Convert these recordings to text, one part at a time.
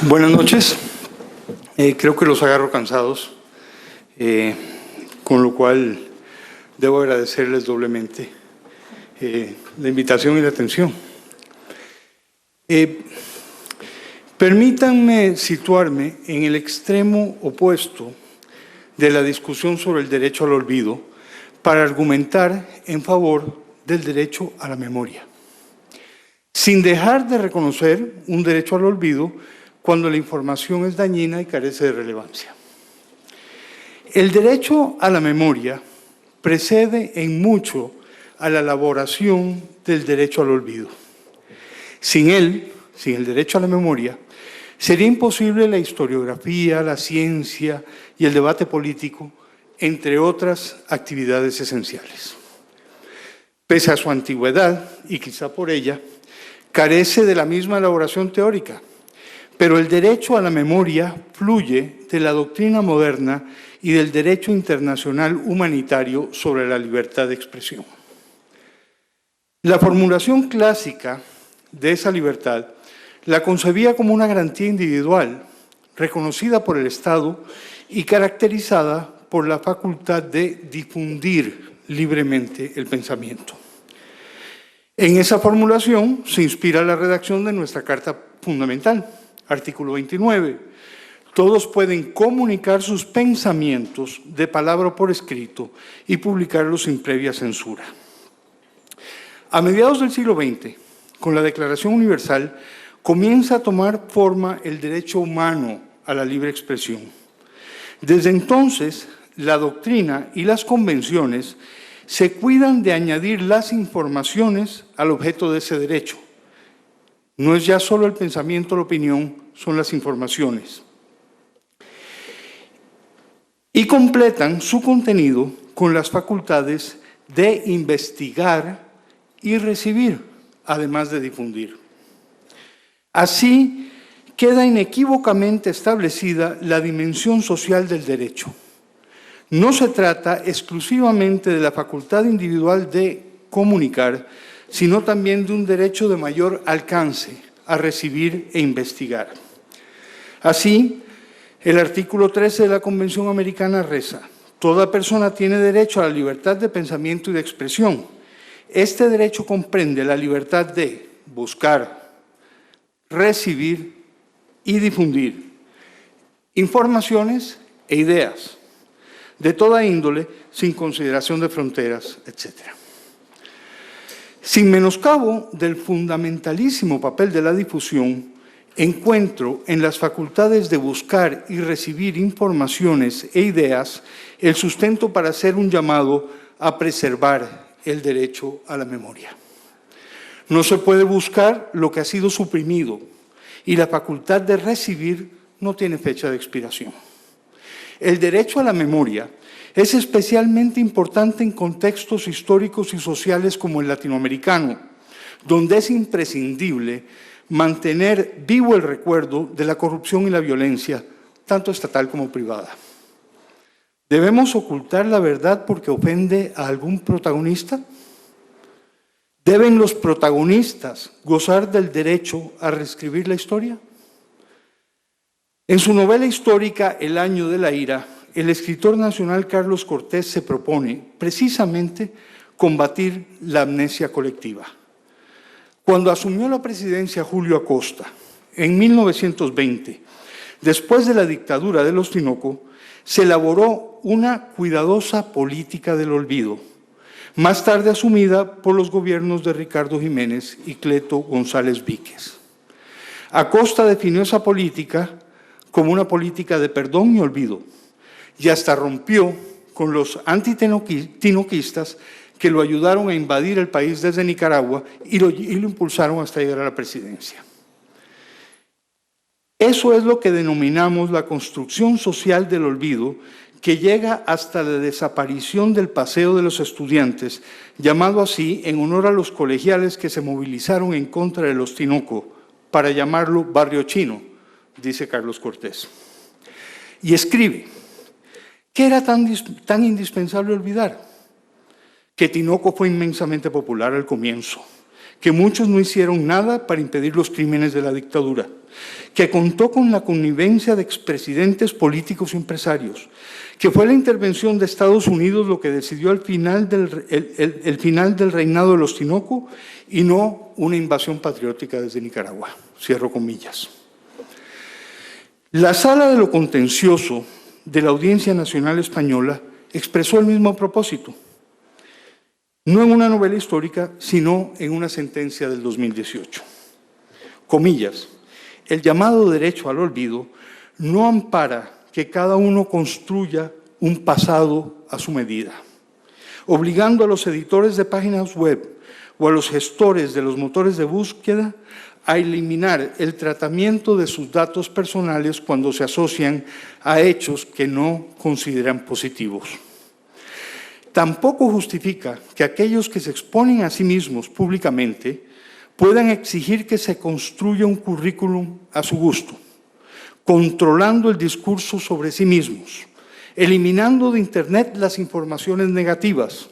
Buenas noches. Creo que los agarro cansados, con lo cual debo agradecerles doblemente la invitación y la atención. Permítanme situarme en el extremo opuesto de la discusión sobre el derecho al olvido para argumentar en favor del derecho a la memoria, sin dejar de reconocer un derecho al olvido cuando la información es dañina y carece de relevancia. El derecho a la memoria precede en mucho a la elaboración del derecho al olvido. Sin él, sin el derecho a la memoria, sería imposible la historiografía, la ciencia y el debate político, entre otras actividades esenciales. Pese a su antigüedad, y quizá por ella, carece de la misma elaboración teórica, pero el derecho a la memoria fluye de la doctrina moderna y del derecho internacional humanitario sobre la libertad de expresión. La formulación clásica de esa libertad la concebía como una garantía individual, reconocida por el Estado y caracterizada por la facultad de difundir libremente el pensamiento. En esa formulación se inspira la redacción de nuestra Carta Fundamental, artículo 29. Todos pueden comunicar sus pensamientos de palabra o por escrito y publicarlos sin previa censura. A mediados del siglo XX, con la Declaración Universal, comienza a tomar forma el derecho humano a la libre expresión. Desde entonces, la doctrina y las convenciones se cuidan de añadir las informaciones al objeto de ese derecho. No es ya solo el pensamiento o la opinión, son las informaciones. Y completan su contenido con las facultades de investigar y recibir, además de difundir. Así queda inequívocamente establecida la dimensión social del derecho. No se trata exclusivamente de la facultad individual de comunicar, sino también de un derecho de mayor alcance a recibir e investigar. Así, el artículo 13 de la Convención Americana reza: toda persona tiene derecho a la libertad de pensamiento y de expresión. Este derecho comprende la libertad de buscar, recibir y difundir informaciones e ideas de toda índole, sin consideración de fronteras, etc. Sin menoscabo del fundamentalísimo papel de la difusión, encuentro en las facultades de buscar y recibir informaciones e ideas el sustento para hacer un llamado a preservar el derecho a la memoria. No se puede buscar lo que ha sido suprimido y la facultad de recibir no tiene fecha de expiración. El derecho a la memoria es especialmente importante en contextos históricos y sociales como el latinoamericano, donde es imprescindible mantener vivo el recuerdo de la corrupción y la violencia, tanto estatal como privada. ¿Debemos ocultar la verdad porque ofende a algún protagonista? ¿Deben los protagonistas gozar del derecho a reescribir la historia? En su novela histórica El año de la ira, el escritor nacional Carlos Cortés se propone precisamente combatir la amnesia colectiva. Cuando asumió la presidencia Julio Acosta en 1920, después de la dictadura de los Tinoco, se elaboró una cuidadosa política del olvido, más tarde asumida por los gobiernos de Ricardo Jiménez y Cleto González Víquez. Acosta definió esa política como una política de perdón y olvido, y hasta rompió con los antitinoquistas que lo ayudaron a invadir el país desde Nicaragua y lo impulsaron hasta llegar a la presidencia. Eso es lo que denominamos la construcción social del olvido, que llega hasta la desaparición del Paseo de los Estudiantes, llamado así en honor a los colegiales que se movilizaron en contra de los Tinoco, para llamarlo Barrio Chino, dice Carlos Cortés. Y escribe: ¿qué era tan indispensable olvidar? Que Tinoco fue inmensamente popular al comienzo, que muchos no hicieron nada para impedir los crímenes de la dictadura, que contó con la connivencia de expresidentes políticos y empresarios, que fue la intervención de Estados Unidos lo que decidió el final del reinado de los Tinoco y no una invasión patriótica desde Nicaragua. Cierro comillas. La Sala de lo Contencioso de la Audiencia Nacional Española expresó el mismo propósito, no en una novela histórica, sino en una sentencia del 2018. Comillas, el llamado derecho al olvido no ampara que cada uno construya un pasado a su medida, obligando a los editores de páginas web o a los gestores de los motores de búsqueda a eliminar el tratamiento de sus datos personales cuando se asocian a hechos que no consideran positivos. Tampoco justifica que aquellos que se exponen a sí mismos públicamente puedan exigir que se construya un currículum a su gusto, controlando el discurso sobre sí mismos, eliminando de Internet las informaciones negativas,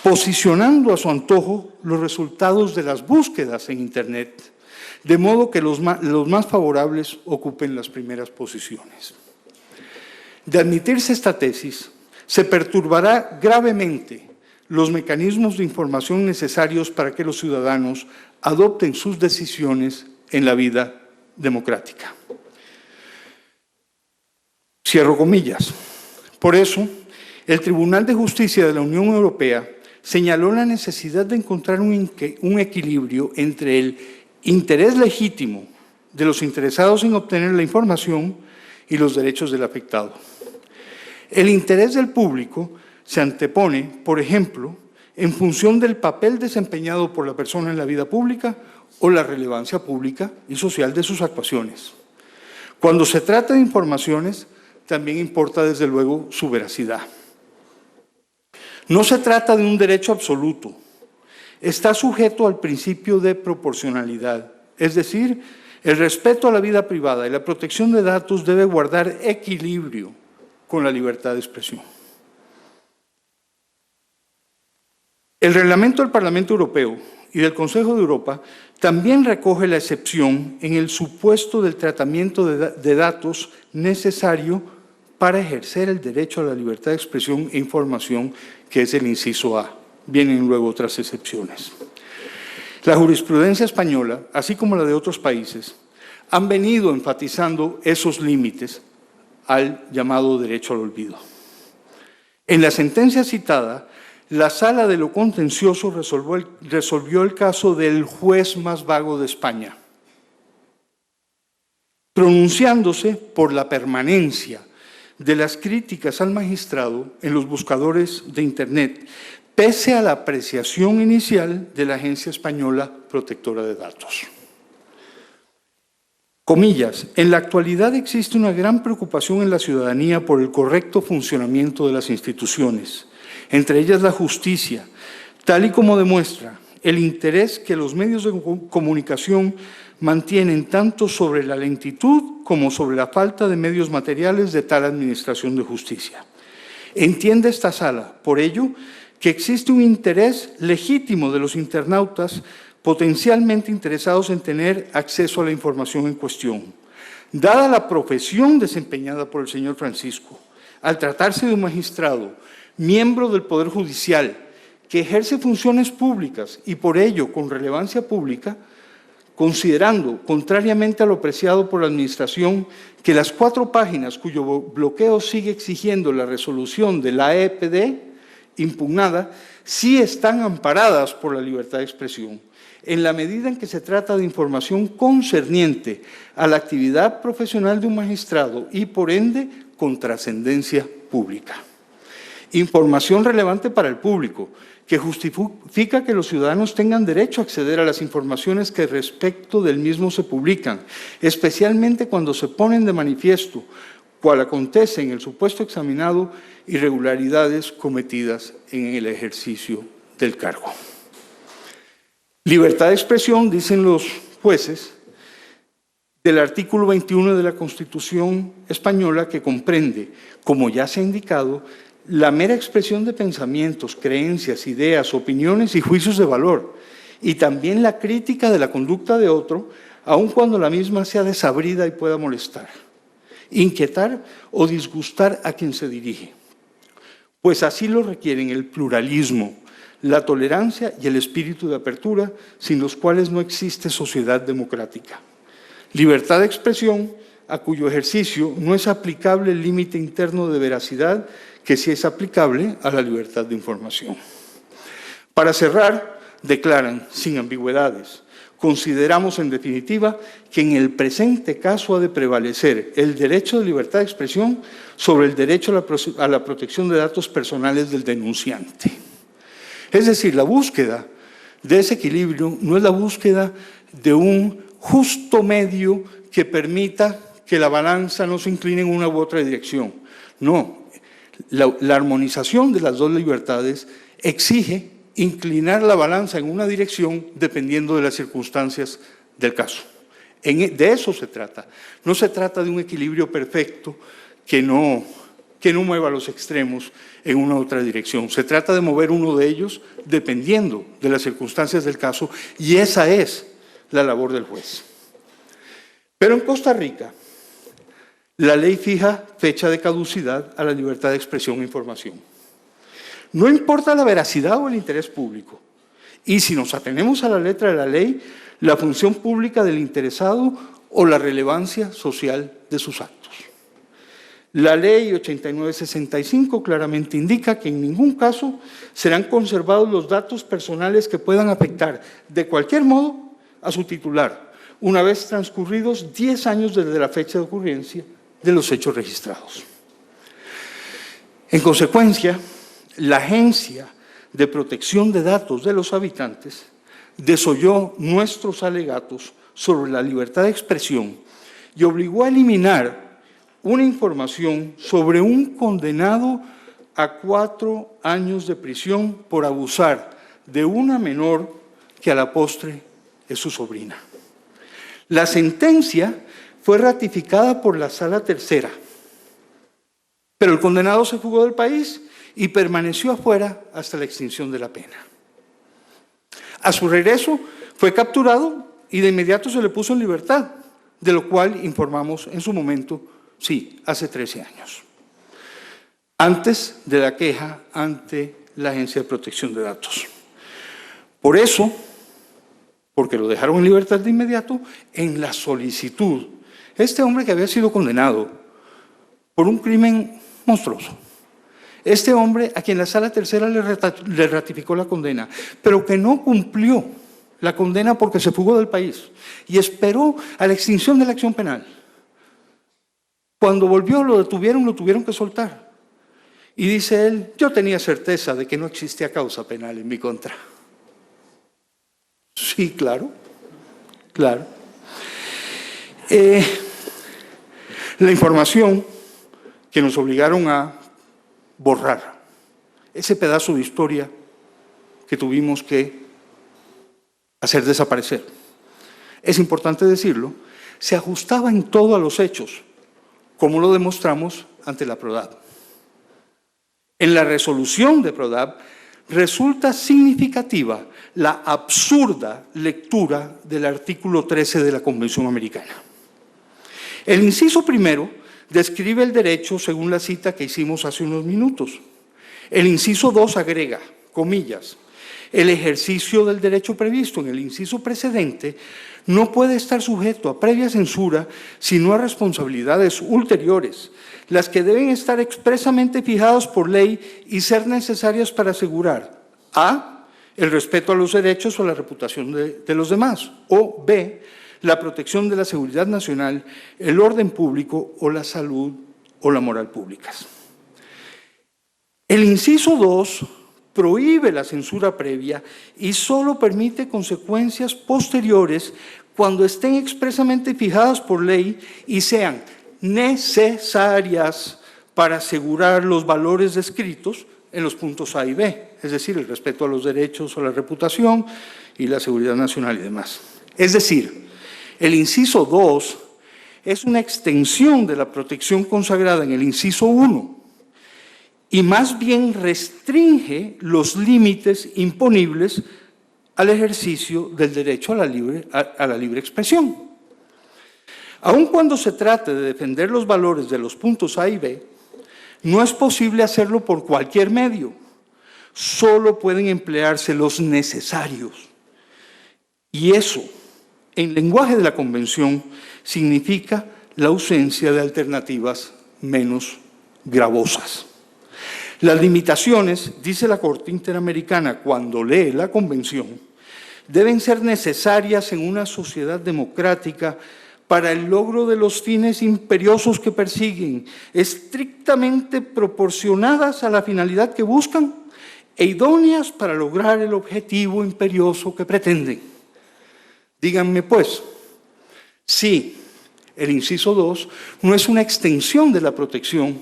posicionando a su antojo los resultados de las búsquedas en Internet, de modo que los más favorables ocupen las primeras posiciones. De admitirse esta tesis, se perturbará gravemente los mecanismos de información necesarios para que los ciudadanos adopten sus decisiones en la vida democrática. Cierro comillas. Por eso, el Tribunal de Justicia de la Unión Europea señaló la necesidad de encontrar un equilibrio entre el interés legítimo de los interesados en obtener la información y los derechos del afectado. El interés del público se antepone, por ejemplo, en función del papel desempeñado por la persona en la vida pública o la relevancia pública y social de sus actuaciones. Cuando se trata de informaciones, también importa desde luego su veracidad. No se trata de un derecho absoluto, está sujeto al principio de proporcionalidad, es decir, el respeto a la vida privada y la protección de datos debe guardar equilibrio con la libertad de expresión. El reglamento del Parlamento Europeo y del Consejo de Europa también recoge la excepción en el supuesto del tratamiento de datos necesario para ejercer el derecho a la libertad de expresión e información, que es el inciso A. Vienen luego otras excepciones. La jurisprudencia española, así como la de otros países, han venido enfatizando esos límites al llamado derecho al olvido. En la sentencia citada, la Sala de lo Contencioso resolvió el caso del juez más vago de España, pronunciándose por la permanencia de las críticas al magistrado en los buscadores de Internet, pese a la apreciación inicial de la Agencia Española Protectora de Datos. Comillas, en la actualidad existe una gran preocupación en la ciudadanía por el correcto funcionamiento de las instituciones, entre ellas la justicia, tal y como demuestra el interés que los medios de comunicación mantienen tanto sobre la lentitud como sobre la falta de medios materiales de tal administración de justicia. Entiende esta sala, por ello, que existe un interés legítimo de los internautas potencialmente interesados en tener acceso a la información en cuestión. Dada la profesión desempeñada por el señor Francisco, al tratarse de un magistrado, miembro del Poder Judicial, que ejerce funciones públicas y por ello con relevancia pública, considerando, contrariamente a lo apreciado por la Administración, que las 4 páginas cuyo bloqueo sigue exigiendo la resolución de la EPD impugnada, sí están amparadas por la libertad de expresión, en la medida en que se trata de información concerniente a la actividad profesional de un magistrado y, por ende, con trascendencia pública. Información relevante para el público, que justifica que los ciudadanos tengan derecho a acceder a las informaciones que respecto del mismo se publican, especialmente cuando se ponen de manifiesto, cual acontece en el supuesto examinado, irregularidades cometidas en el ejercicio del cargo. Libertad de expresión, dicen los jueces, del artículo 21 de la Constitución española, que comprende, como ya se ha indicado, la mera expresión de pensamientos, creencias, ideas, opiniones y juicios de valor, y también la crítica de la conducta de otro, aun cuando la misma sea desabrida y pueda molestar, inquietar o disgustar a quien se dirige. Pues así lo requieren el pluralismo, la tolerancia y el espíritu de apertura, sin los cuales no existe sociedad democrática. Libertad de expresión, a cuyo ejercicio no es aplicable el límite interno de veracidad que sí es aplicable a la libertad de información. Para cerrar, declaran, sin ambigüedades, consideramos en definitiva que en el presente caso ha de prevalecer el derecho de libertad de expresión sobre el derecho a la protección de datos personales del denunciante. Es decir, la búsqueda de ese equilibrio no es la búsqueda de un justo medio que permita que la balanza no se incline en una u otra dirección. No, la armonización de las dos libertades exige inclinar la balanza en una dirección dependiendo de las circunstancias del caso. De eso se trata. No se trata de un equilibrio perfecto que no mueva los extremos en una u otra dirección. Se trata de mover uno de ellos dependiendo de las circunstancias del caso, y esa es la labor del juez. Pero en Costa Rica, la ley fija fecha de caducidad a la libertad de expresión e información. No importa la veracidad o el interés público. Y si nos atenemos a la letra de la ley, la función pública del interesado o la relevancia social de sus actos. La ley 8965 claramente indica que en ningún caso serán conservados los datos personales que puedan afectar de cualquier modo a su titular, una vez transcurridos 10 años desde la fecha de ocurrencia de los hechos registrados. En consecuencia, la Agencia de Protección de Datos de los Habitantes desoyó nuestros alegatos sobre la libertad de expresión y obligó a eliminar una información sobre un condenado a 4 años de prisión por abusar de una menor que a la postre es su sobrina. La sentencia fue ratificada por la Sala Tercera, pero el condenado se fugó del país y permaneció afuera hasta la extinción de la pena. A su regreso fue capturado y de inmediato se le puso en libertad, de lo cual informamos en su momento, sí, hace 13 años, antes de la queja ante la Agencia de Protección de Datos. Por eso, porque lo dejaron en libertad de inmediato, en la solicitud, este hombre que había sido condenado por un crimen monstruoso, este hombre a quien la Sala Tercera le ratificó la condena, pero que no cumplió la condena porque se fugó del país y esperó a la extinción de la acción penal. Cuando volvió, lo tuvieron que soltar. Y dice él, yo tenía certeza de que no existía causa penal en mi contra. Sí, claro, claro. La información que nos obligaron a borrar, ese pedazo de historia que tuvimos que hacer desaparecer, es importante decirlo, se ajustaba en todo a los hechos, como lo demostramos ante la PRODAB. En la resolución de PRODAB resulta significativa la absurda lectura del artículo 13 de la Convención Americana. El inciso primero describe el derecho según la cita que hicimos hace unos minutos. El inciso 2 agrega, comillas, el ejercicio del derecho previsto en el inciso precedente no puede estar sujeto a previa censura sino a responsabilidades ulteriores, las que deben estar expresamente fijadas por ley y ser necesarias para asegurar a. el respeto a los derechos o la reputación de los demás, o b. la protección de la seguridad nacional, el orden público o la salud o la moral públicas. El inciso 2 prohíbe la censura previa y solo permite consecuencias posteriores cuando estén expresamente fijadas por ley y sean necesarias para asegurar los valores descritos en los puntos A y B, es decir, el respeto a los derechos o la reputación y la seguridad nacional y demás. Es decir, el inciso 2 es una extensión de la protección consagrada en el inciso 1 y más bien restringe los límites imponibles al ejercicio del derecho a la libre expresión. Aun cuando se trate de defender los valores de los puntos A y B, no es posible hacerlo por cualquier medio. Solo pueden emplearse los necesarios. Y eso, en lenguaje de la Convención, significa la ausencia de alternativas menos gravosas. Las limitaciones, dice la Corte Interamericana cuando lee la Convención, deben ser necesarias en una sociedad democrática para el logro de los fines imperiosos que persiguen, estrictamente proporcionadas a la finalidad que buscan e idóneas para lograr el objetivo imperioso que pretenden. Díganme, pues, si el inciso 2 no es una extensión de la protección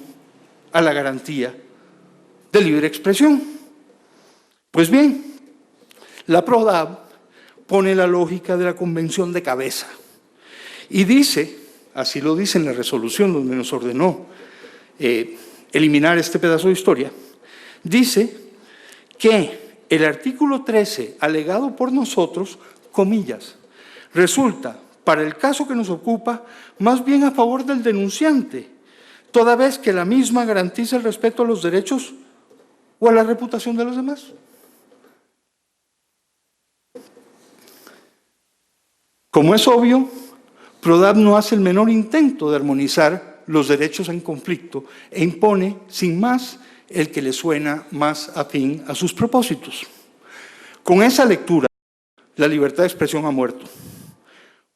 a la garantía de libre expresión. Pues bien, la PRODAV pone la lógica de la Convención de cabeza y dice, así lo dice en la resolución donde nos ordenó eliminar este pedazo de historia, dice que el artículo 13, alegado por nosotros, comillas, resulta, para el caso que nos ocupa, más bien a favor del denunciante, toda vez que la misma garantiza el respeto a los derechos o a la reputación de los demás. Como es obvio, PRODAV no hace el menor intento de armonizar los derechos en conflicto e impone, sin más, el que le suena más afín a sus propósitos. Con esa lectura, la libertad de expresión ha muerto,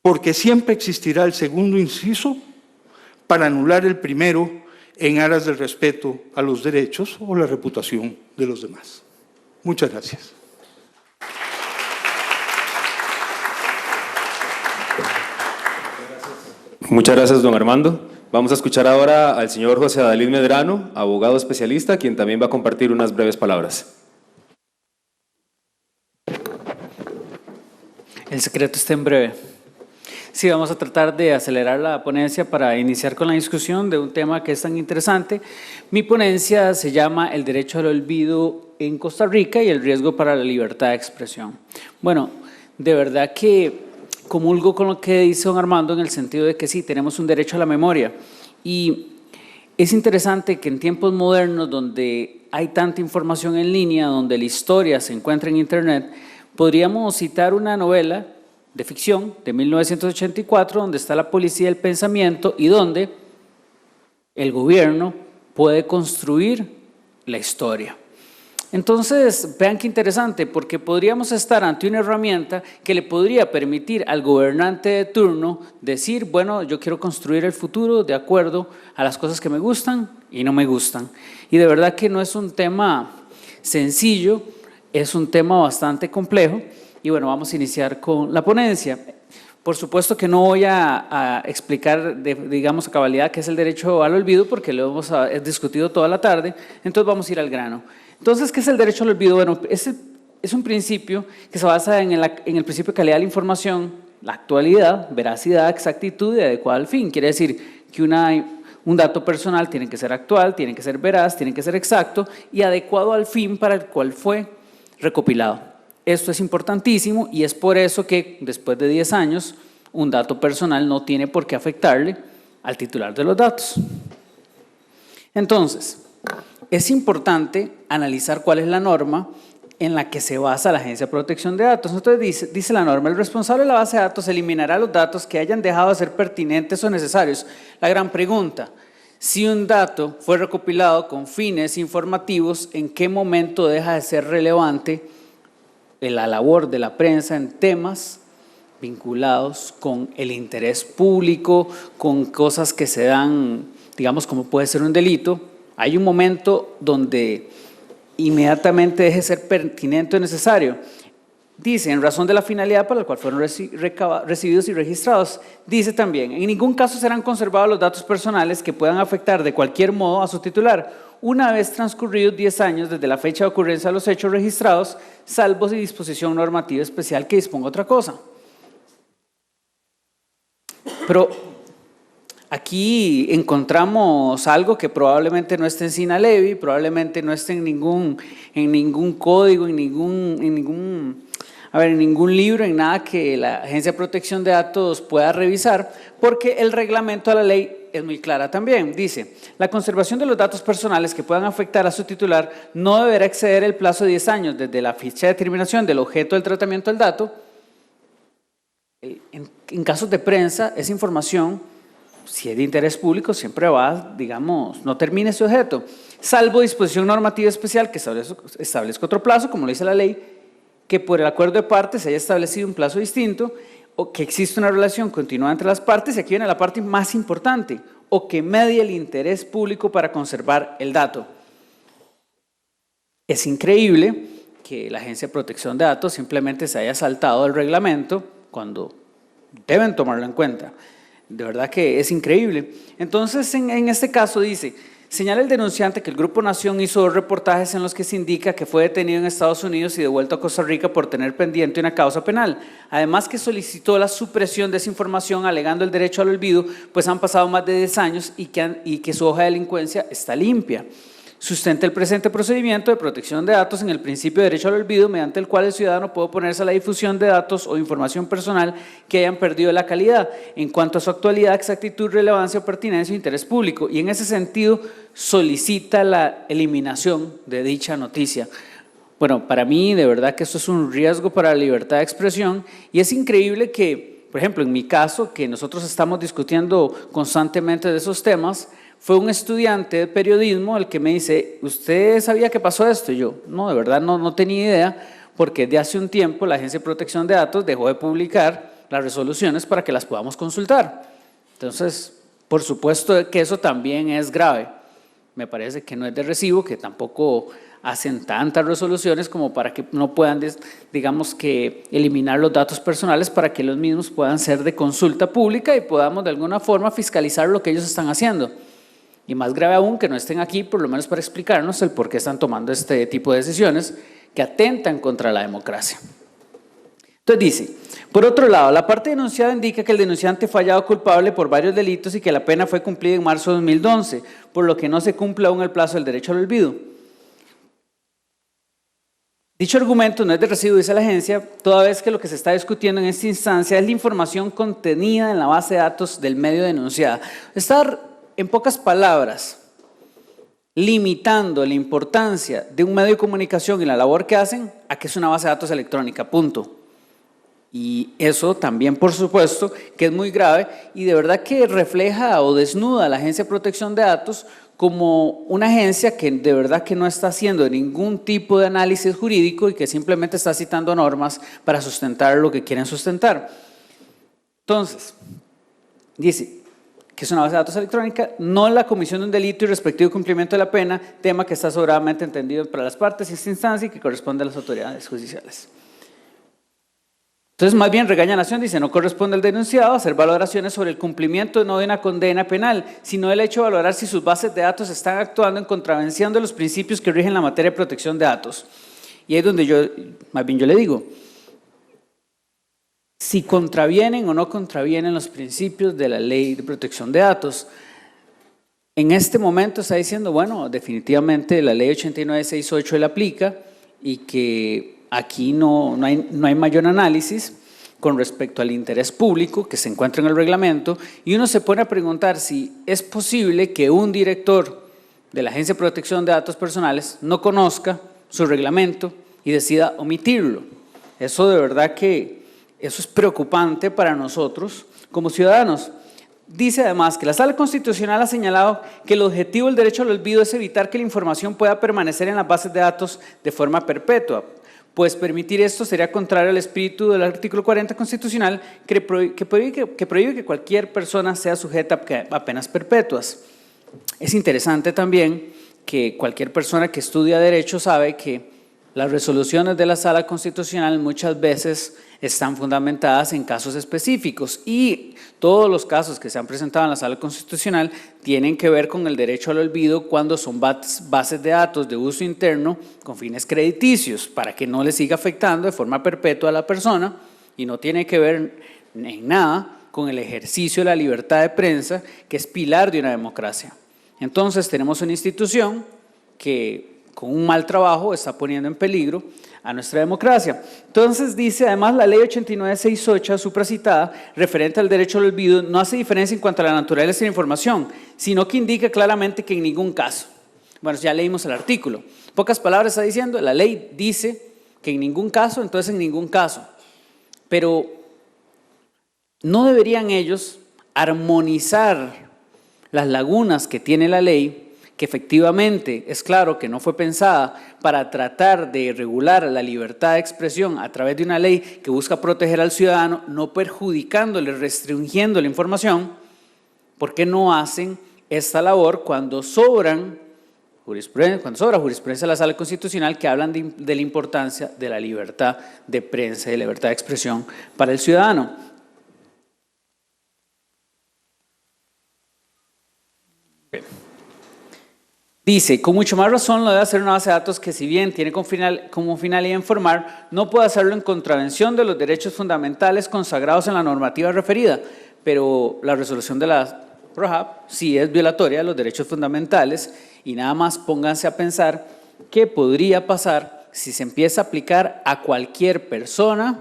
porque siempre existirá el segundo inciso para anular el primero en aras del respeto a los derechos o la reputación de los demás. Muchas gracias. Muchas gracias, don Armando. Vamos a escuchar ahora al señor José Adalid Medrano, abogado especialista, quien también va a compartir unas breves palabras. El secreto está en breve. Sí, vamos a tratar de acelerar la ponencia para iniciar con la discusión de un tema que es tan interesante. Mi ponencia se llama El derecho al olvido en Costa Rica y el riesgo para la libertad de expresión. Bueno, de verdad que comulgo con lo que dice don Armando en el sentido de que sí, tenemos un derecho a la memoria. Y es interesante que en tiempos modernos donde hay tanta información en línea, donde la historia se encuentra en Internet, podríamos citar una novela de ficción de 1984, donde está la policía del pensamiento y donde el gobierno puede construir la historia. Entonces, vean qué interesante, porque podríamos estar ante una herramienta que le podría permitir al gobernante de turno decir, bueno, yo quiero construir el futuro de acuerdo a las cosas que me gustan y no me gustan. Y de verdad que no es un tema sencillo, es un tema bastante complejo. Y bueno, vamos a iniciar con la ponencia. Por supuesto que no voy a explicar, digamos, a cabalidad qué es el derecho al olvido, porque lo hemos discutido toda la tarde, entonces vamos a ir al grano. Entonces, ¿qué es el derecho al olvido? Bueno, es un principio que se basa en el principio de calidad de la información, la actualidad, veracidad, exactitud y adecuada al fin. Quiere decir que un dato personal tiene que ser actual, tiene que ser veraz, tiene que ser exacto y adecuado al fin para el cual fue recopilado. Esto es importantísimo y es por eso que después de 10 años un dato personal no tiene por qué afectarle al titular de los datos. Entonces, es importante analizar cuál es la norma en la que se basa la Agencia de Protección de Datos. Entonces dice la norma, el responsable de la base de datos eliminará los datos que hayan dejado de ser pertinentes o necesarios. La gran pregunta, si un dato fue recopilado con fines informativos, ¿en qué momento deja de ser relevante la labor de la prensa en temas vinculados con el interés público, con cosas que se dan, digamos, como puede ser un delito? Hay un momento donde inmediatamente deje de ser pertinente o necesario. Dice, en razón de la finalidad para la cual fueron recibidos y registrados. Dice también, en ningún caso serán conservados los datos personales que puedan afectar de cualquier modo a su titular, una vez transcurridos 10 años desde la fecha de ocurrencia de los hechos registrados, salvo si disposición normativa especial que disponga otra cosa. Pero aquí encontramos algo que probablemente no esté en Sina Levy, probablemente no esté en ningún código, en ningún a ver, en ningún libro, en nada que la Agencia de Protección de Datos pueda revisar, porque el reglamento a la ley es muy clara también. Dice, la conservación de los datos personales que puedan afectar a su titular no deberá exceder el plazo de 10 años desde la fecha de determinación del objeto del tratamiento del dato. En casos de prensa, esa información, si es de interés público, siempre va, digamos, no termine ese objeto, salvo disposición normativa especial que establezca otro plazo, como lo dice la ley, que por el acuerdo de partes se haya establecido un plazo distinto, o que existe una relación continuada entre las partes, y aquí viene la parte más importante, o que medie el interés público para conservar el dato. Es increíble que la Agencia de Protección de Datos simplemente se haya saltado el reglamento cuando deben tomarlo en cuenta. De verdad que es increíble. Entonces, en este caso dice, señala el denunciante que el Grupo Nación hizo 2 reportajes en los que se indica que fue detenido en Estados Unidos y devuelto a Costa Rica por tener pendiente una causa penal. Además que solicitó la supresión de esa información alegando el derecho al olvido, pues han pasado más de 10 años y que su hoja de delincuencia está limpia. Sustenta el presente procedimiento de protección de datos en el principio de derecho al olvido, mediante el cual el ciudadano puede oponerse a la difusión de datos o información personal que hayan perdido la calidad en cuanto a su actualidad, exactitud, relevancia o pertinencia o interés público, y en ese sentido solicita la eliminación de dicha noticia. Bueno, para mí de verdad que esto es un riesgo para la libertad de expresión, y es increíble que, por ejemplo, en mi caso, que nosotros estamos discutiendo constantemente de esos temas, fue un estudiante de periodismo el que me dice, ¿usted sabía que pasó esto? Y yo, no, de verdad no tenía idea, porque de hace un tiempo la Agencia de Protección de Datos dejó de publicar las resoluciones para que las podamos consultar. Entonces, por supuesto que eso también es grave. Me parece que no es de recibo, que tampoco hacen tantas resoluciones como para que no puedan, digamos, que eliminar los datos personales para que los mismos puedan ser de consulta pública y podamos de alguna forma fiscalizar lo que ellos están haciendo. Y más grave aún que no estén aquí, por lo menos para explicarnos el por qué están tomando este tipo de decisiones que atentan contra la democracia. Entonces dice, por otro lado, la parte denunciada indica que el denunciante fue hallado culpable por varios delitos y que la pena fue cumplida en marzo de 2011, por lo que no se cumple aún el plazo del derecho al olvido. Dicho argumento no es de recibo, dice la agencia, toda vez que lo que se está discutiendo en esta instancia es la información contenida en la base de datos del medio denunciado. En pocas palabras, limitando la importancia de un medio de comunicación y la labor que hacen a que es una base de datos electrónica, punto. Y eso también, por supuesto, que es muy grave y de verdad que refleja o desnuda a la Agencia de Protección de Datos como una agencia que de verdad que no está haciendo ningún tipo de análisis jurídico y que simplemente está citando normas para sustentar lo que quieren sustentar. Entonces, dice que es una base de datos electrónica, no la comisión de un delito y respectivo cumplimiento de la pena, tema que está sobradamente entendido para las partes en esta instancia y que corresponde a las autoridades judiciales. Entonces, más bien, Regaña Nación dice, no corresponde al denunciado hacer valoraciones sobre el cumplimiento no de una condena penal, sino el hecho de valorar si sus bases de datos están actuando en contravención de los principios que rigen la materia de protección de datos. Y ahí es donde yo le digo, si contravienen o no contravienen los principios de la ley de protección de datos. En este momento está diciendo, bueno, definitivamente la ley 8968 le aplica y que aquí no hay mayor análisis con respecto al interés público que se encuentra en el reglamento, y uno se pone a preguntar si es posible que un director de la Agencia de Protección de Datos Personales no conozca su reglamento y decida omitirlo. Eso de verdad que eso es preocupante para nosotros como ciudadanos. Dice además que la Sala Constitucional ha señalado que el objetivo del derecho al olvido es evitar que la información pueda permanecer en las bases de datos de forma perpetua, pues permitir esto sería contrario al espíritu del artículo 40 constitucional que prohíbe que cualquier persona sea sujeta a penas perpetuas. Es interesante también que cualquier persona que estudia derecho sabe que las resoluciones de la Sala Constitucional muchas veces están fundamentadas en casos específicos y todos los casos que se han presentado en la Sala Constitucional tienen que ver con el derecho al olvido cuando son bases de datos de uso interno con fines crediticios para que no le siga afectando de forma perpetua a la persona, y no tiene que ver en nada con el ejercicio de la libertad de prensa, que es pilar de una democracia. Entonces tenemos una institución que con un mal trabajo está poniendo en peligro a nuestra democracia. Entonces dice, además, la ley 8968, supracitada, referente al derecho al olvido, no hace diferencia en cuanto a la naturaleza de la información, sino que indica claramente que en ningún caso. Bueno, ya leímos el artículo. Pocas palabras está diciendo, la ley dice que en ningún caso, entonces en ningún caso. Pero no deberían ellos armonizar las lagunas que tiene la ley, que efectivamente es claro que no fue pensada para tratar de regular la libertad de expresión a través de una ley que busca proteger al ciudadano, no perjudicándole, restringiendo la información. ¿Por qué no hacen esta labor cuando sobra jurisprudencia de la Sala Constitucional que hablan de la importancia de la libertad de prensa y de la libertad de expresión para el ciudadano? Dice, con mucho más razón lo debe hacer una base de datos que, si bien tiene como finalidad informar, no puede hacerlo en contravención de los derechos fundamentales consagrados en la normativa referida. Pero la resolución de la PROHAP sí es violatoria de los derechos fundamentales, y nada más pónganse a pensar qué podría pasar si se empieza a aplicar a cualquier persona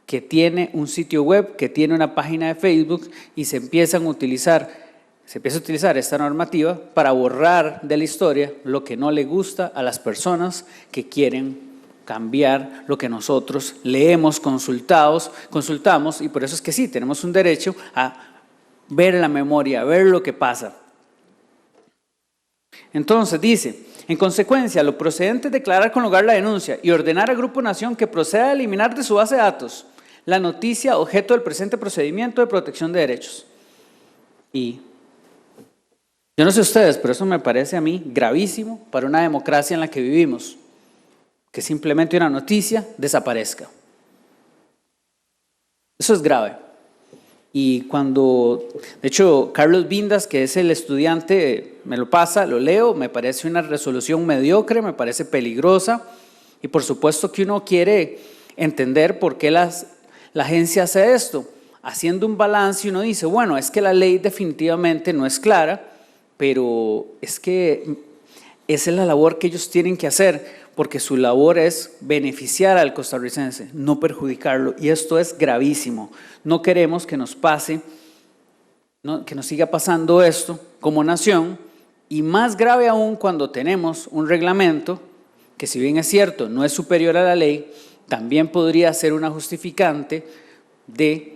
que tiene un sitio web, que tiene una página de Facebook, y se empieza a utilizar esta normativa para borrar de la historia lo que no le gusta a las personas que quieren cambiar lo que nosotros leemos, consultamos, y por eso es que sí, tenemos un derecho a ver la memoria, a ver lo que pasa. Entonces dice, en consecuencia, lo procedente es declarar con lugar la denuncia y ordenar al Grupo Nación que proceda a eliminar de su base de datos la noticia objeto del presente procedimiento de protección de derechos. Y yo no sé ustedes, pero eso me parece a mí gravísimo para una democracia en la que vivimos, que simplemente una noticia desaparezca. Eso es grave. Y cuando, de hecho, Carlos Vindas, que es el estudiante, me lo pasa, lo leo, me parece una resolución mediocre, me parece peligrosa, y por supuesto que uno quiere entender por qué la agencia hace esto. Haciendo un balance, uno dice, bueno, es que la ley definitivamente no es clara, pero es que esa es la labor que ellos tienen que hacer, porque su labor es beneficiar al costarricense, no perjudicarlo, y esto es gravísimo. No queremos que nos pase, que nos siga pasando esto como nación, y más grave aún cuando tenemos un reglamento que, si bien es cierto, no es superior a la ley, también podría ser una justificante de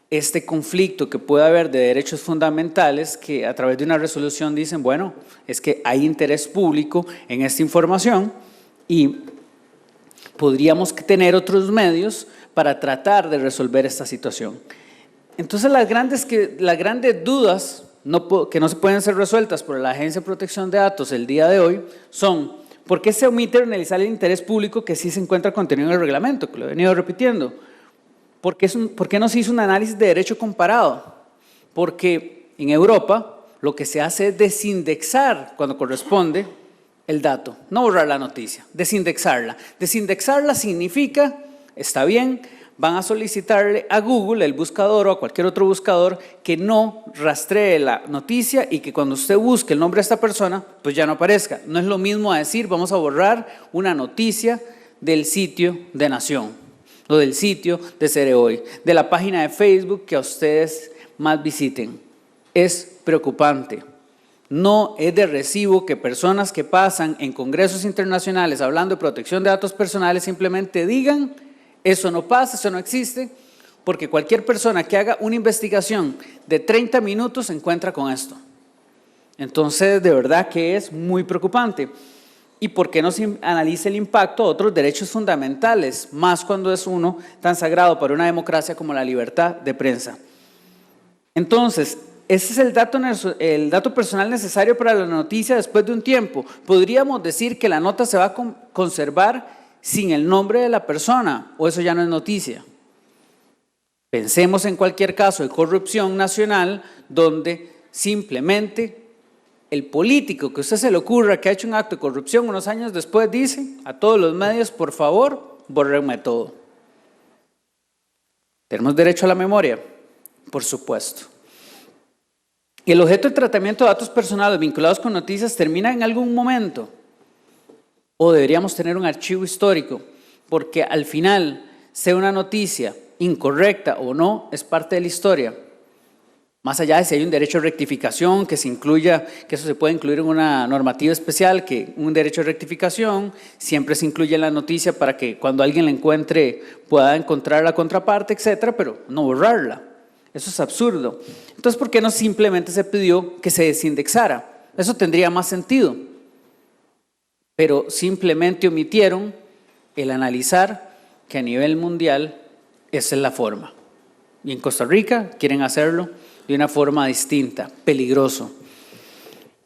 este conflicto que puede haber de derechos fundamentales, que a través de una resolución dicen, bueno, es que hay interés público en esta información y podríamos tener otros medios para tratar de resolver esta situación. Entonces las grandes dudas que no se pueden ser resueltas por la Agencia de Protección de Datos el día de hoy son, ¿por qué se omite analizar el interés público que sí se encuentra contenido en el reglamento? Que lo he venido repitiendo. ¿Por qué no se hizo un análisis de derecho comparado? Porque en Europa lo que se hace es desindexar cuando corresponde el dato, no borrar la noticia, desindexarla. Desindexarla significa, está bien, van a solicitarle a Google, el buscador, o a cualquier otro buscador, que no rastree la noticia y que cuando usted busque el nombre de esta persona, pues ya no aparezca. No es lo mismo a decir, vamos a borrar una noticia del sitio de Nación, o del sitio de Cerehoy, de la página de Facebook que a ustedes más visiten. Es preocupante. No es de recibo que personas que pasan en congresos internacionales hablando de protección de datos personales simplemente digan, eso no pasa, eso no existe, porque cualquier persona que haga una investigación de 30 minutos se encuentra con esto. Entonces, de verdad que es muy preocupante. ¿Y por qué no se analiza el impacto a otros derechos fundamentales, más cuando es uno tan sagrado para una democracia como la libertad de prensa? Entonces, ese es el dato personal necesario para la noticia después de un tiempo. Podríamos decir que la nota se va a conservar sin el nombre de la persona, o eso ya no es noticia. Pensemos en cualquier caso de corrupción nacional donde simplemente el político que a usted se le ocurra que ha hecho un acto de corrupción unos años después dice a todos los medios, por favor, bórrenme todo. ¿Tenemos derecho a la memoria? Por supuesto. ¿Y el objeto de tratamiento de datos personales vinculados con noticias termina en algún momento? ¿O deberíamos tener un archivo histórico porque al final, sea una noticia incorrecta o no, es parte de la historia. Más allá de si hay un derecho de rectificación, que se incluya, que eso se puede incluir en una normativa especial, que un derecho de rectificación siempre se incluye en la noticia para que cuando alguien la encuentre pueda encontrar la contraparte, etcétera, pero no borrarla. Eso es absurdo. Entonces, ¿por qué no simplemente se pidió que se desindexara? Eso tendría más sentido. Pero simplemente omitieron el analizar que a nivel mundial esa es la forma. Y en Costa Rica quieren hacerlo de una forma distinta, peligroso.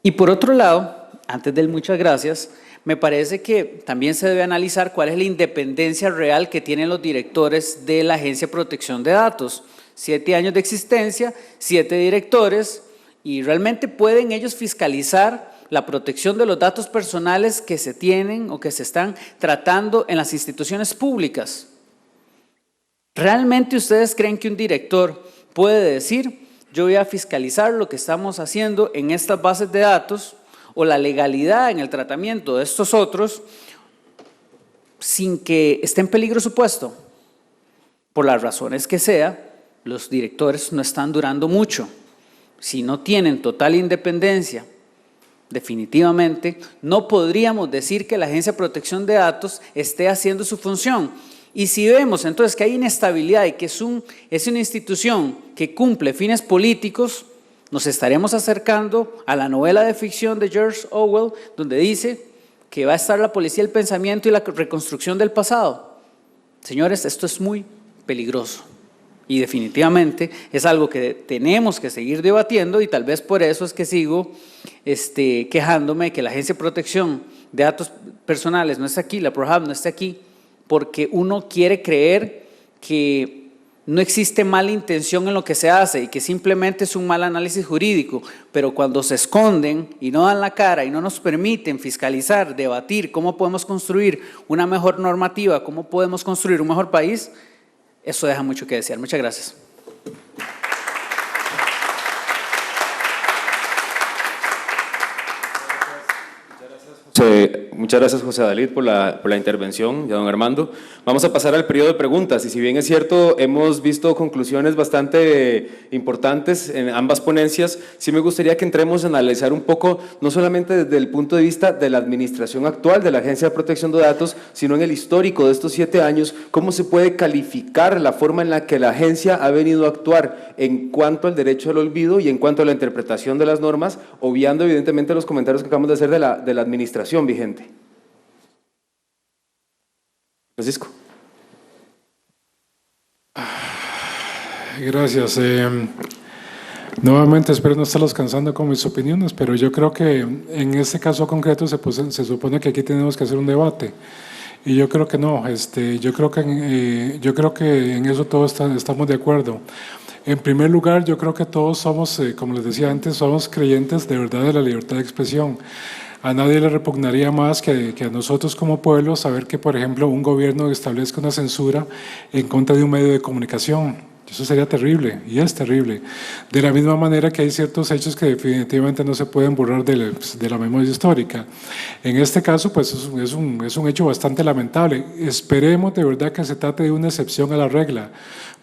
Y por otro lado, antes del muchas gracias, me parece que también se debe analizar cuál es la independencia real que tienen los directores de la Agencia de Protección de Datos. 7 años de existencia, 7 directores, y realmente pueden ellos fiscalizar la protección de los datos personales que se tienen o que se están tratando en las instituciones públicas. ¿Realmente ustedes creen que un director puede decir: yo voy a fiscalizar lo que estamos haciendo en estas bases de datos o la legalidad en el tratamiento de estos otros sin que esté en peligro su puesto? Por las razones que sea, los directores no están durando mucho. Si no tienen total independencia, definitivamente no podríamos decir que la Agencia de Protección de Datos esté haciendo su función. Y si vemos entonces que hay inestabilidad y que es una institución que cumple fines políticos, nos estaremos acercando a la novela de ficción de George Orwell, donde dice que va a estar la policía del pensamiento y la reconstrucción del pasado. Señores, esto es muy peligroso y definitivamente es algo que tenemos que seguir debatiendo, y tal vez por eso es que sigo quejándome de que la Agencia de Protección de Datos Personales no está aquí, la PROHAB no está aquí, porque uno quiere creer que no existe mala intención en lo que se hace y que simplemente es un mal análisis jurídico, pero cuando se esconden y no dan la cara y no nos permiten fiscalizar, debatir cómo podemos construir una mejor normativa, cómo podemos construir un mejor país, eso deja mucho que desear. Muchas gracias. Muchas gracias, José Adalid, por la intervención, y a don Armando. Vamos a pasar al periodo de preguntas, y si bien es cierto, hemos visto conclusiones bastante importantes en ambas ponencias, sí me gustaría que entremos a analizar un poco, no solamente desde el punto de vista de la administración actual de la Agencia de Protección de Datos, sino en el histórico de estos 7 años, cómo se puede calificar la forma en la que la agencia ha venido a actuar en cuanto al derecho al olvido y en cuanto a la interpretación de las normas, obviando evidentemente los comentarios que acabamos de hacer de la administración vigente. Francisco. Gracias. Nuevamente espero no estarlos cansando con mis opiniones, pero yo creo que en este caso concreto se supone que aquí tenemos que hacer un debate. Y yo creo que no, yo creo que en eso todos estamos de acuerdo. En primer lugar, yo creo que todos somos, como les decía antes, somos creyentes de verdad de la libertad de expresión. A nadie le repugnaría más que a nosotros como pueblo saber que, por ejemplo, un gobierno establezca una censura en contra de un medio de comunicación. Eso sería terrible, y es terrible. De la misma manera que hay ciertos hechos que definitivamente no se pueden borrar de la memoria histórica. En este caso, pues es un hecho bastante lamentable. Esperemos de verdad que se trate de una excepción a la regla,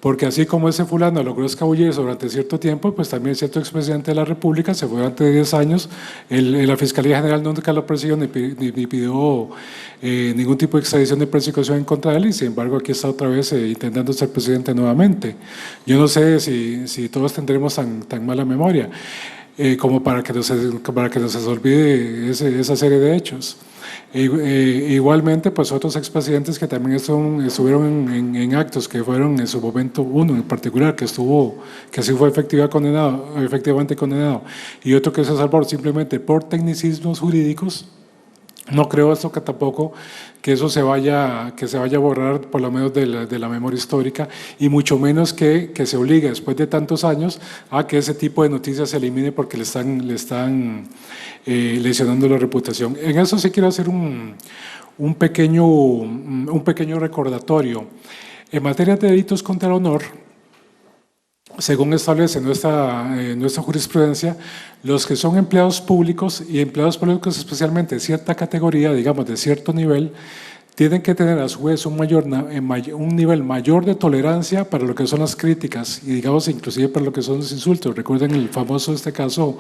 porque así como ese fulano logró escabullirse durante cierto tiempo, pues también cierto expresidente de la República se fue durante 10 años, la Fiscalía General nunca lo persiguió ni pidió ningún tipo de extradición de persecución en contra de él, y sin embargo aquí está otra vez intentando ser presidente nuevamente. Yo no sé si todos tendremos tan mala memoria como para que nos olvide esa serie de hechos. Igualmente, pues otros expresidentes que también estuvieron en actos que fueron en su momento, uno en particular que sí fue efectivamente condenado, y otro que se salvó simplemente por tecnicismos jurídicos. No creo esto que tampoco que eso se vaya a borrar por lo menos de la memoria histórica, y mucho menos que se obligue después de tantos años a que ese tipo de noticias se elimine porque le están lesionando la reputación. En eso sí quiero hacer un pequeño recordatorio. En materia de delitos contra el honor, según establece nuestra jurisprudencia, los que son empleados públicos y empleados públicos especialmente de cierta categoría, digamos de cierto nivel, tienen que tener a su vez un nivel mayor de tolerancia para lo que son las críticas y digamos inclusive para lo que son los insultos. Recuerden el famoso caso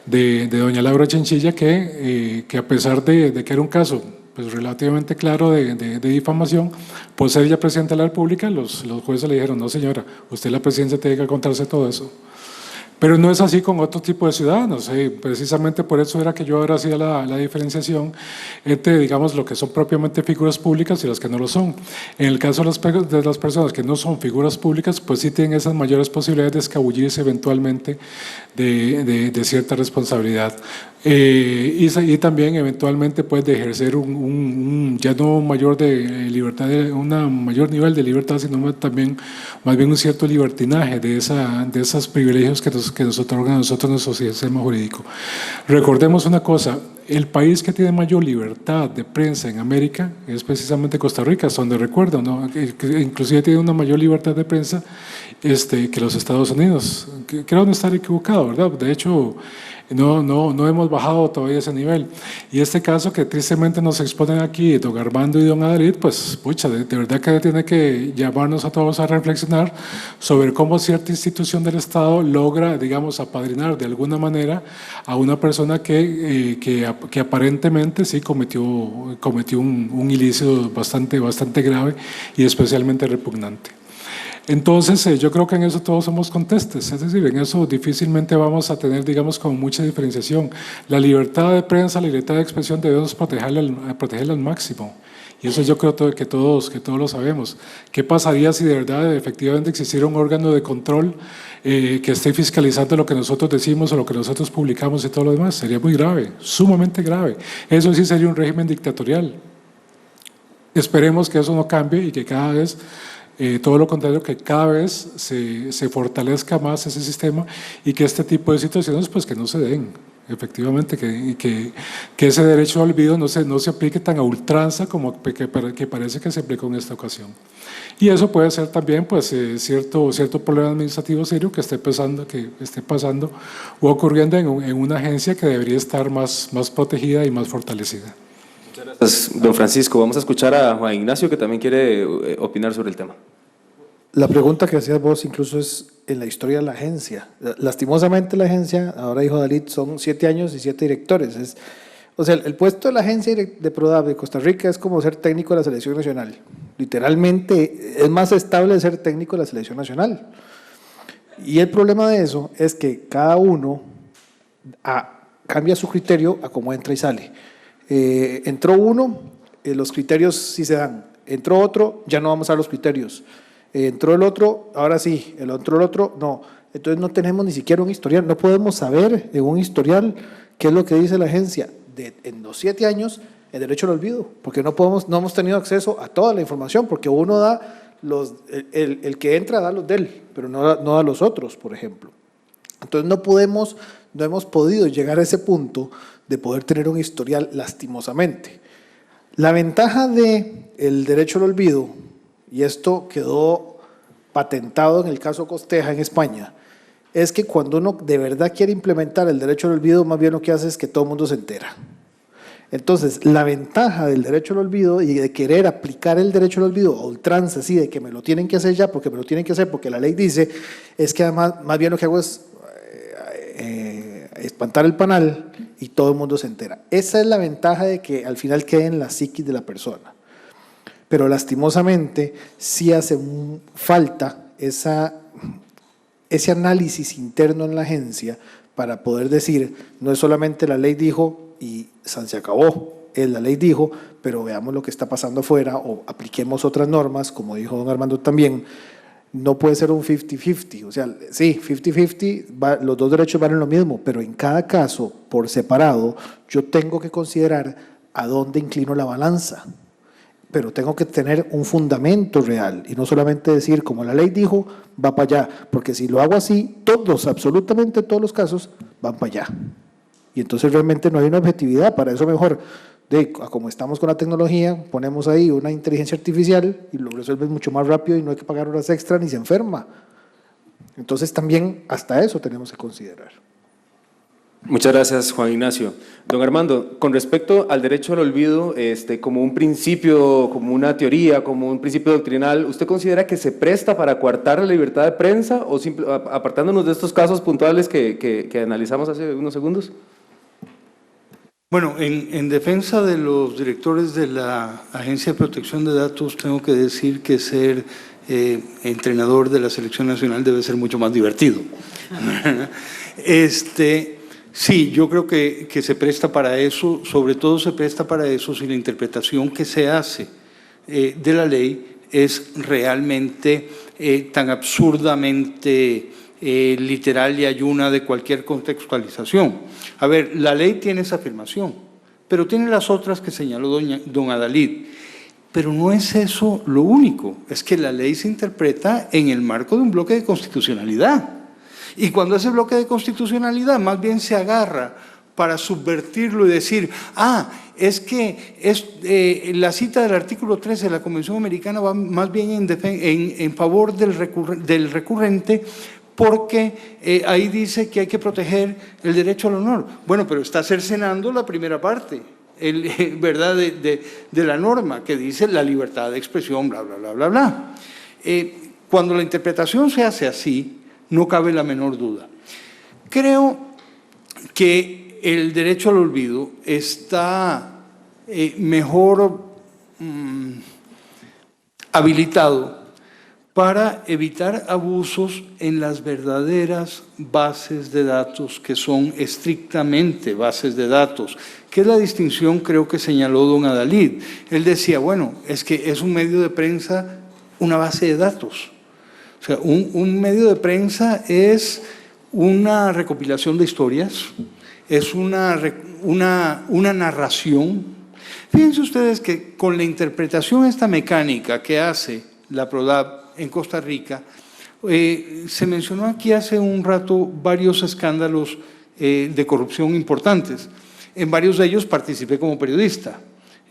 de doña Laura Chinchilla que a pesar de que era un caso pues, relativamente claro de difamación, por ser ella presidenta de la República, los jueces le dijeron, no señora, usted la presidencia tiene que contarse todo eso. Pero no es así con otro tipo de ciudadanos. Precisamente por eso era que yo ahora hacía la diferenciación entre, digamos, lo que son propiamente figuras públicas y las que no lo son. En el caso de las personas que no son figuras públicas, pues sí tienen esas mayores posibilidades de escabullirse eventualmente de cierta responsabilidad. Y también eventualmente pues de ejercer ya no mayor de libertad, un mayor nivel de libertad, sino también más bien un cierto libertinaje de esos privilegios que nos otorgan a nosotros nuestro sistema jurídico. Recordemos una cosa, el país que tiene mayor libertad de prensa en América es precisamente Costa Rica, hasta donde recuerdo, ¿no? Que inclusive tiene una mayor libertad de prensa que los Estados Unidos. Creo no estar equivocado, ¿verdad? De hecho, no hemos bajado todavía ese nivel. Y este caso que tristemente nos exponen aquí, don Armando y don Adalid, pues, pucha, de verdad que tiene que llamarnos a todos a reflexionar sobre cómo cierta institución del Estado logra, digamos, apadrinar de alguna manera a una persona que aparentemente sí cometió un ilícito bastante grave y especialmente repugnante. Entonces, yo creo que en eso todos somos contestes, es decir, en eso difícilmente vamos a tener, digamos, con mucha diferenciación. La libertad de prensa, la libertad de expresión debemos protegerla al máximo. Y eso yo creo que todos lo sabemos. ¿Qué pasaría si de verdad efectivamente existiera un órgano de control que esté fiscalizando lo que nosotros decimos o lo que nosotros publicamos y todo lo demás? Sería muy grave, sumamente grave. Eso sí sería un régimen dictatorial. Esperemos que eso no cambie y que cada vez… todo lo contrario, que cada vez se fortalezca más ese sistema y que este tipo de situaciones pues que no se den, efectivamente, que ese derecho al olvido no se aplique tan a ultranza como que parece que se aplicó en esta ocasión. Y eso puede ser también pues, cierto problema administrativo serio que esté pasando o ocurriendo en una agencia que debería estar más protegida y más fortalecida. Muchas gracias, don Francisco. Vamos a escuchar a Juan Ignacio, que también quiere opinar sobre el tema. La pregunta que hacías vos incluso es en la historia de la agencia. Lastimosamente la agencia, ahora dijo Dalit, son 7 años y 7 directores. O sea, el puesto de la agencia de PRODAV de Costa Rica es como ser técnico de la selección nacional. Literalmente es más estable ser técnico de la selección nacional. Y el problema de eso es que cada uno cambia su criterio a cómo entra y sale. Entró uno, los criterios sí se dan. Entró otro, ya no vamos a dar los criterios. Entró el otro, ahora sí. El otro, no. Entonces no tenemos ni siquiera un historial. No podemos saber en un historial qué es lo que dice la agencia en los 7 años el derecho al olvido, porque no hemos tenido acceso a toda la información, porque uno da el que entra da los de él, pero no da los otros, por ejemplo. Entonces no hemos podido llegar a ese punto de poder tener un historial lastimosamente. La ventaja del derecho al olvido, y esto quedó patentado en el caso Costeja en España, es que cuando uno de verdad quiere implementar el derecho al olvido, más bien lo que hace es que todo el mundo se entera. Entonces, la ventaja del derecho al olvido y de querer aplicar el derecho al olvido a ultranza, así de que me lo tienen que hacer ya, porque me lo tienen que hacer, porque la ley dice, es que además, más bien lo que hago es espantar el panal y todo el mundo se entera. Esa es la ventaja de que al final quede en la psiquis de la persona. Pero lastimosamente sí hace falta ese análisis interno en la agencia para poder decir, no es solamente la ley dijo y se acabó, la ley dijo, pero veamos lo que está pasando afuera o apliquemos otras normas, como dijo don Armando también. No puede ser un 50-50, o sea, sí, 50-50, los dos derechos valen lo mismo, pero en cada caso, por separado, yo tengo que considerar a dónde inclino la balanza. Pero tengo que tener un fundamento real y no solamente decir, como la ley dijo, va para allá, porque si lo hago así, absolutamente todos los casos van para allá. Y entonces realmente no hay una objetividad, para eso mejor, como estamos con la tecnología, ponemos ahí una inteligencia artificial y lo resuelves mucho más rápido y no hay que pagar horas extra ni se enferma. Entonces también hasta eso tenemos que considerar. Muchas gracias, Juan Ignacio. Don Armando, con respecto al derecho al olvido, como un principio, como una teoría, como un principio doctrinal, ¿usted considera que se presta para coartar la libertad de prensa o apartándonos de estos casos puntuales que analizamos hace unos segundos? Bueno, en defensa de los directores de la Agencia de Protección de Datos, tengo que decir que ser entrenador de la Selección Nacional debe ser mucho más divertido. Sí, yo creo que se presta para eso, sobre todo se presta para eso si la interpretación que se hace de la ley es realmente tan absurdamente literal y ayuna de cualquier contextualización. A ver, la ley tiene esa afirmación, pero tiene las otras que señaló don Adalid. Pero no es eso lo único, es que la ley se interpreta en el marco de un bloque de constitucionalidad. Y cuando ese bloque de constitucionalidad más bien se agarra para subvertirlo y decir, es que la cita del artículo 13 de la Convención Americana va más bien en favor del recurrente porque ahí dice que hay que proteger el derecho al honor. Bueno, pero está cercenando la primera parte, ¿verdad?, de la norma que dice la libertad de expresión, bla, bla, bla, bla, bla. Cuando la interpretación se hace así, no cabe la menor duda. Creo que el derecho al olvido está mejor habilitado para evitar abusos en las verdaderas bases de datos, que son estrictamente bases de datos, que es la distinción, creo que señaló don Adalid. Él decía, bueno, es que es un medio de prensa, una base de datos. O sea, un medio de prensa es una recopilación de historias, es una narración. Fíjense ustedes que con la interpretación esta mecánica que hace la PRODAV en Costa Rica, se mencionó aquí hace un rato varios escándalos de corrupción importantes. En varios de ellos participé como periodista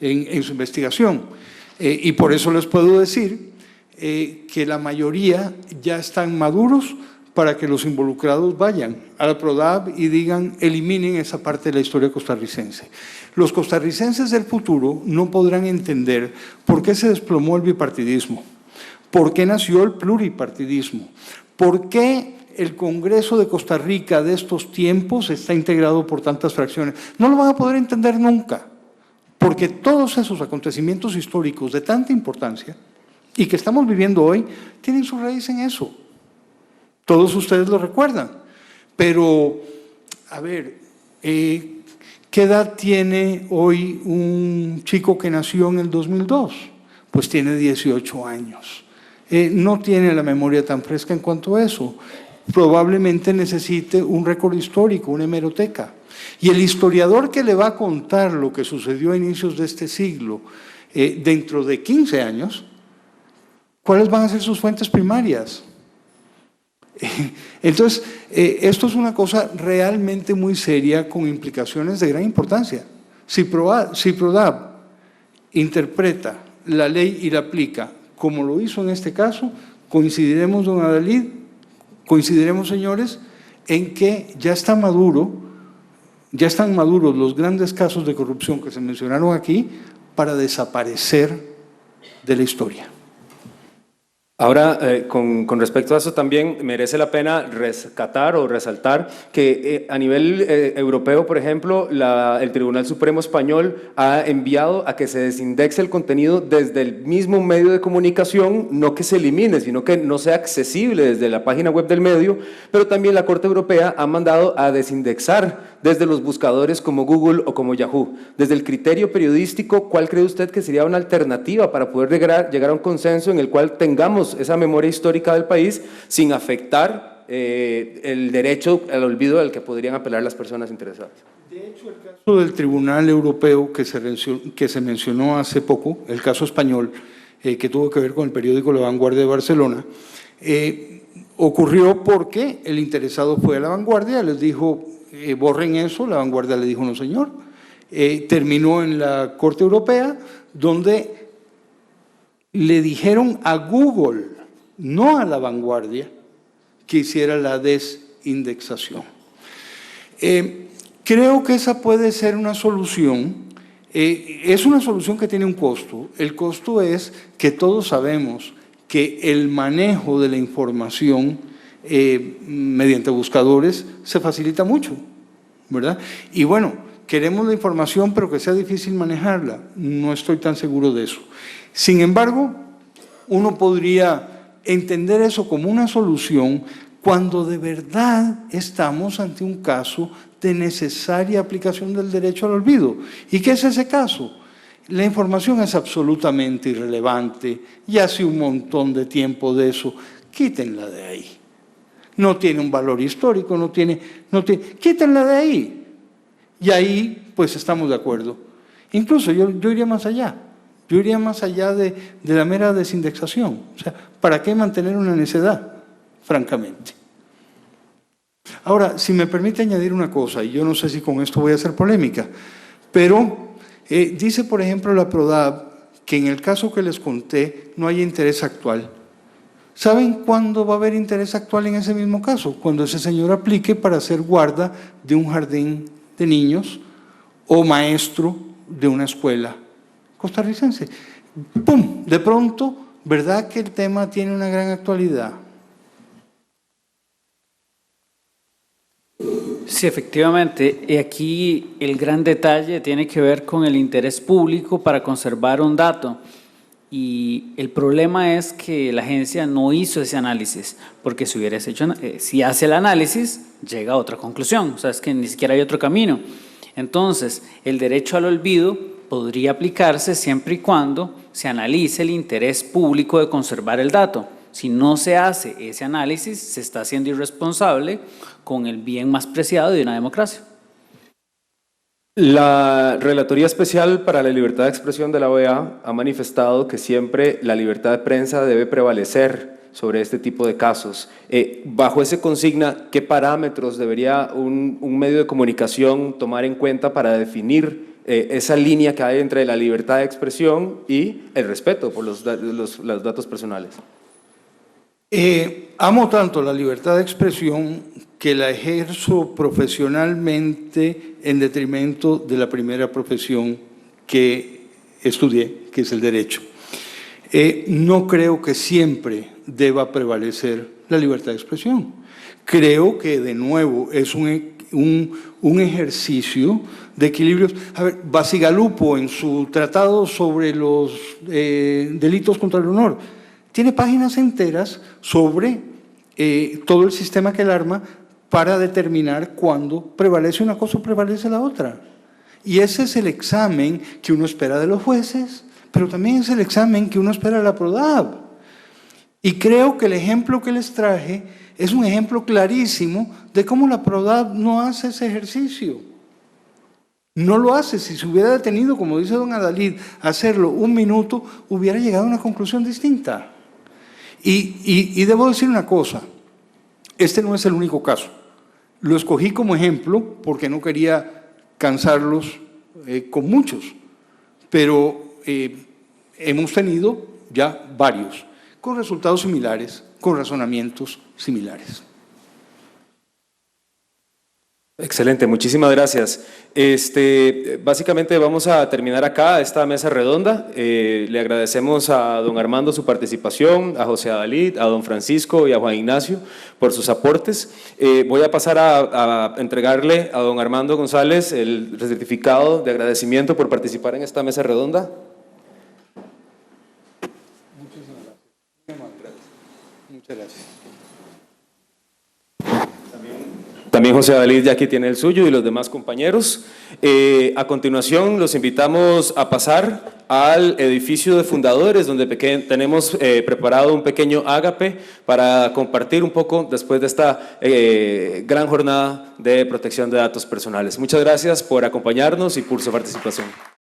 en su investigación. Y por eso les puedo decir que la mayoría ya están maduros para que los involucrados vayan a la PRODAV y digan, eliminen esa parte de la historia costarricense. Los costarricenses del futuro no podrán entender por qué se desplomó el bipartidismo, por qué nació el pluripartidismo, por qué el Congreso de Costa Rica de estos tiempos está integrado por tantas fracciones. No lo van a poder entender nunca, porque todos esos acontecimientos históricos de tanta importancia y que estamos viviendo hoy, tienen su raíz en eso. Todos ustedes lo recuerdan. Pero, a ver, ¿qué edad tiene hoy un chico que nació en el 2002? Pues tiene 18 años. No tiene la memoria tan fresca en cuanto a eso. Probablemente necesite un récord histórico, una hemeroteca. Y el historiador que le va a contar lo que sucedió a inicios de este siglo, dentro de 15 años, ¿cuáles van a ser sus fuentes primarias? Entonces, esto es una cosa realmente muy seria con implicaciones de gran importancia. Si PRODAV interpreta la ley y la aplica como lo hizo en este caso, coincidiremos, don Adalid, coincidiremos, señores, en que ya están maduros los grandes casos de corrupción que se mencionaron aquí para desaparecer de la historia. Ahora, con respecto a eso también merece la pena rescatar o resaltar que a nivel europeo, por ejemplo, el Tribunal Supremo Español ha enviado a que se desindexe el contenido desde el mismo medio de comunicación, no que se elimine, sino que no sea accesible desde la página web del medio, pero también la Corte Europea ha mandado a desindexar desde los buscadores como Google o como Yahoo. Desde el criterio periodístico, ¿cuál cree usted que sería una alternativa para poder llegar a un consenso en el cual tengamos esa memoria histórica del país sin afectar el derecho al olvido al que podrían apelar las personas interesadas? De hecho, el caso del Tribunal Europeo que se mencionó hace poco, el caso español, que tuvo que ver con el periódico La Vanguardia de Barcelona, ocurrió porque el interesado fue a La Vanguardia, les dijo, borren eso, La Vanguardia le dijo, no señor, terminó en la Corte Europea, donde le dijeron a Google, no a La Vanguardia, que hiciera la desindexación. Creo que esa puede ser una solución. Es una solución que tiene un costo. El costo es que todos sabemos que el manejo de la información mediante buscadores se facilita mucho, ¿verdad? Y bueno, queremos la información, pero que sea difícil manejarla. No estoy tan seguro de eso. Sin embargo, uno podría entender eso como una solución cuando de verdad estamos ante un caso de necesaria aplicación del derecho al olvido. ¿Y qué es ese caso? La información es absolutamente irrelevante, ya hace un montón de tiempo de eso, quítenla de ahí. No tiene un valor histórico, quítenla de ahí. Y ahí, pues, estamos de acuerdo. Incluso yo iría más allá. Yo iría más allá de la mera desindexación. O sea, ¿para qué mantener una necedad? Francamente. Ahora, si me permite añadir una cosa, y yo no sé si con esto voy a hacer polémica, pero dice, por ejemplo, la PRODAV que en el caso que les conté no hay interés actual. ¿Saben cuándo va a haber interés actual en ese mismo caso? Cuando ese señor aplique para ser guarda de un jardín de niños o maestro de una escuela costarricense. ¡Pum! De pronto, ¿verdad que el tema tiene una gran actualidad? Sí, efectivamente. Y aquí el gran detalle tiene que ver con el interés público para conservar un dato. Y el problema es que la agencia no hizo ese análisis, porque si hubieras hecho, si hace el análisis, llega a otra conclusión. O sea, es que ni siquiera hay otro camino. Entonces, el derecho al olvido podría aplicarse siempre y cuando se analice el interés público de conservar el dato. Si no se hace ese análisis, se está siendo irresponsable con el bien más preciado de una democracia. La Relatoría Especial para la Libertad de Expresión de la OEA ha manifestado que siempre la libertad de prensa debe prevalecer sobre este tipo de casos. Bajo esa consigna, ¿qué parámetros debería un medio de comunicación tomar en cuenta para definir esa línea que hay entre la libertad de expresión y el respeto por los datos personales? Amo tanto la libertad de expresión que la ejerzo profesionalmente en detrimento de la primera profesión que estudié, que es el derecho. No creo que siempre deba prevalecer la libertad de expresión. Creo que, de nuevo, es un ejercicio de equilibrios. A ver, Bacigalupo, en su tratado sobre los delitos contra el honor, tiene páginas enteras sobre todo el sistema que él arma para determinar cuándo prevalece una cosa o prevalece la otra. Y ese es el examen que uno espera de los jueces, pero también es el examen que uno espera de la PRODAV. Y creo que el ejemplo que les traje es un ejemplo clarísimo de cómo la PRODAV no hace ese ejercicio. No lo hace. Si se hubiera detenido, como dice don Adalid, a hacerlo un minuto, hubiera llegado a una conclusión distinta. Y debo decir una cosa, este no es el único caso. Lo escogí como ejemplo porque no quería cansarlos con muchos, pero hemos tenido ya varios, con resultados similares, con razonamientos similares. Excelente, muchísimas gracias. Básicamente vamos a terminar acá esta mesa redonda. Le agradecemos a don Armando su participación, a José Adalid, a don Francisco y a Juan Ignacio por sus aportes. Voy a pasar a entregarle a don Armando González el certificado de agradecimiento por participar en esta mesa redonda. Muchas gracias. También José Adalid ya aquí tiene el suyo y los demás compañeros. A continuación los invitamos a pasar al edificio de fundadores, donde tenemos preparado un pequeño ágape para compartir un poco después de esta gran jornada de protección de datos personales. Muchas gracias por acompañarnos y por su participación.